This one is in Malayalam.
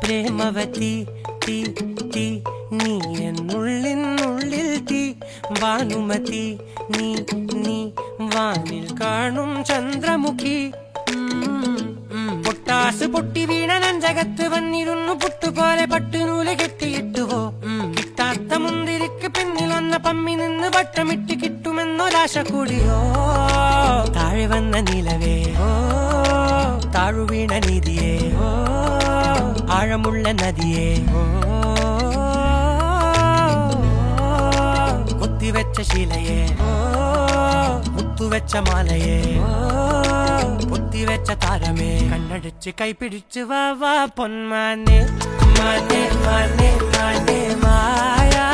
പ്രേമവതി തീ തീ നീ എന്നുള്ളിൽ തീ ഭാനുമതി നീ നീ വാനിൽ കാണും ചന്ദ്രമുഖി പൊട്ടാസ് പൊട്ടി വീണ നഞ്ചകത്ത് വന്നിരുന്നു പുട്ടുപോലെ പട്ടുനൂല് കെട്ടിയിട്ടുവോ കിട്ടാത്ത മുന്തിരിക്ക് പിന്നിൽ വന്ന പമ്മി നിന്ന് വട്ടമിട്ട് കിട്ടുമെന്നൊരാശ കൂടിയോ താഴെ വന്ന നിലവേ താഴു വീണ നിധിയേ ആഴമുള്ള നദിയേ കൊത്തിവെച്ച ശിലയേ മുത്തുവെച്ച മാലയേ പൊത്തിവെച്ച താരമേ കണ്ണടിച്ച് കൈപിടിച്ച് വാ വാ പൊന്മാനെ മാനെ മാനെ മാനെ മായാ